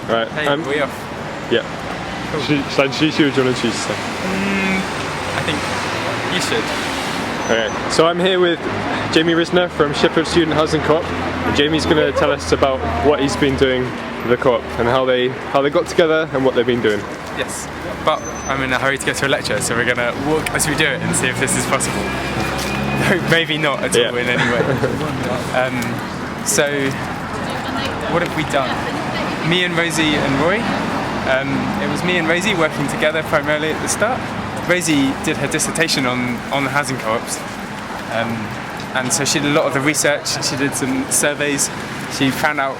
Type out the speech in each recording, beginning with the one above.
Right. Hey, are we off? Yeah. Cool. Should I introduce you or do you want to introduce yourself? I think you should. Okay. So I'm here with Jamie Risner from Sheffield Student Housing Co-op. And Jamie's going to tell us about what he's been doing with the co-op and how they got together and what they've been doing. Yes, but I'm in a hurry to go to a lecture, so we're going to walk as we do it and see if this is possible. No, maybe not at all in any way. So, what have we done? Me and Rosie and Roy. It was me and Rosie working together primarily at the start. Rosie did her dissertation on the housing co-ops, and so she did a lot of the research. She did some surveys. She found out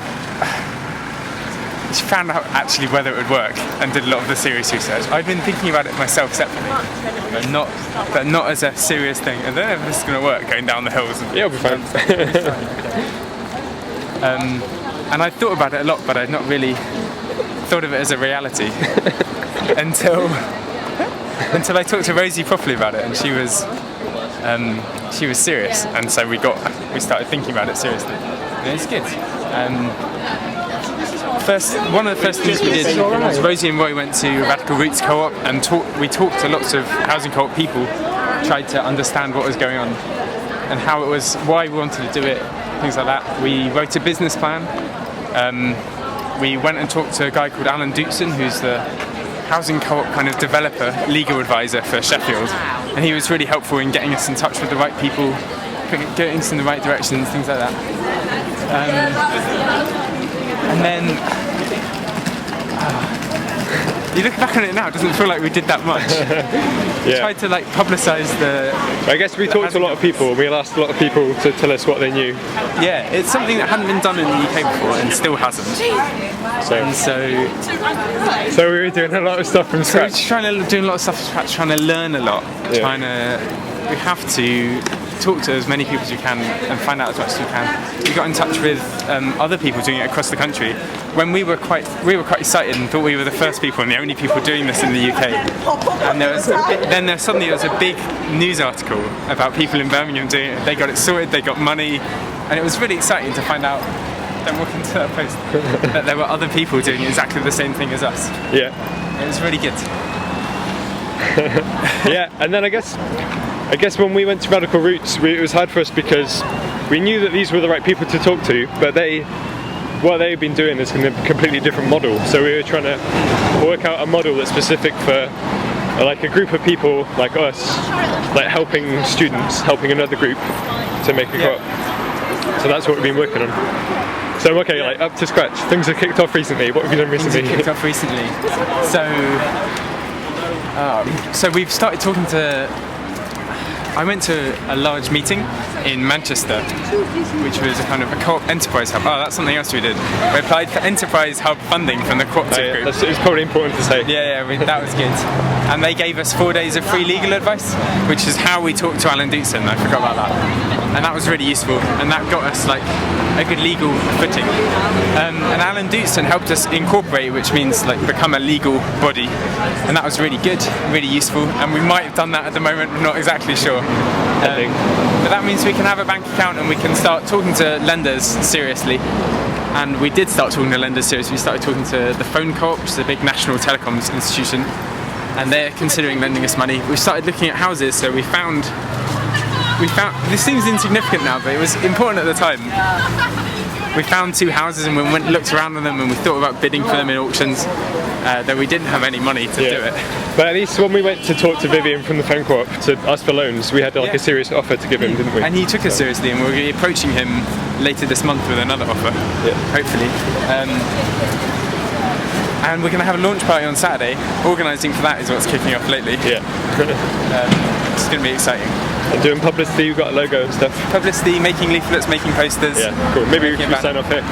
actually whether it would work, and did a lot of the serious research. I've been thinking about it myself separately, but not as a serious thing. I don't know if this is going to work, going down the hills. Yeah, it'll be fine. And I thought about it a lot, but I'd not really thought of it as a reality until I talked to Rosie properly about it, and she was serious, and so we started thinking about it seriously. And it's good. One of the first things we did was Rosie and Roy went to Radical Roots Co-op and we talked to lots of housing co-op people, tried to understand what was going on and how it was, why we wanted to do it, things like that. We wrote a business plan. We went and talked to a guy called Alan Dootson, who's the housing co-op kind of developer, legal advisor for Sheffield, and he was really helpful in getting us in touch with the right people, getting us in the right directions, things like that. And then you look back on it now, it doesn't feel like we did that much. We tried to publicise the... I guess we talked to a lot of people, we asked a lot of people to tell us what they knew. Yeah, it's something that hadn't been done in the UK before and still hasn't. So we were doing a lot of stuff from scratch. So we're doing a lot of stuff from scratch, trying to learn a lot. We have to talk to as many people as you can and find out as much as you can. We got in touch with other people doing it across the country. When we were quite excited and thought we were the first people and the only people doing this in the UK. And there suddenly was a big news article about people in Birmingham doing it. They got it sorted, they got money, and it was really exciting to find out. Then walking to that post that there were other people doing exactly the same thing as us. Yeah. It was really good. Yeah, and then I guess when we went to Radical Roots, it was hard for us because we knew that these were the right people to talk to, but what they've been doing is in a completely different model. So we were trying to work out a model that's specific for a group of people like us, helping students, helping another group to make a co-op. So that's what we've been working on. So up to scratch. Things have kicked off recently. What have you done recently? So we've started talking to... I went to a large meeting in Manchester, which was a kind of a co-op enterprise hub. Oh, that's something else we did. We applied for enterprise hub funding from the cooperative group. It's probably important to say. Yeah, that was good. And they gave us 4 days of free legal advice, which is how we talked to Alan Dootson. I forgot about that. And that was really useful, and that got us a good legal footing. And Alan Dootson helped us incorporate, which means become a legal body, and that was really good, really useful. And we might have done that at the moment, I'm not exactly sure. But that means we can have a bank account and we can start talking to lenders seriously. And we did start talking to lenders seriously. We started talking to the Phone Co-op, which is a big national telecoms institution, and they're considering lending us money. We started looking at houses, so we found this seems insignificant now, but it was important at the time. We found 2 houses and we went and looked around on them, and we thought about bidding for them in auctions, though we didn't have any money to do it. But at least when we went to talk to Vivian from the Phone Co-op to ask for loans, we had a serious offer to give him, didn't we? And he took us seriously, and we're going to be approaching him later this month with another offer, hopefully. And we're going to have a launch party on Saturday. Organising for that is what's kicking off lately. Yeah. It's going to be exciting. And doing publicity, you've got a logo and stuff. Publicity, making leaflets, making posters. Yeah, cool. Maybe we can sign off here.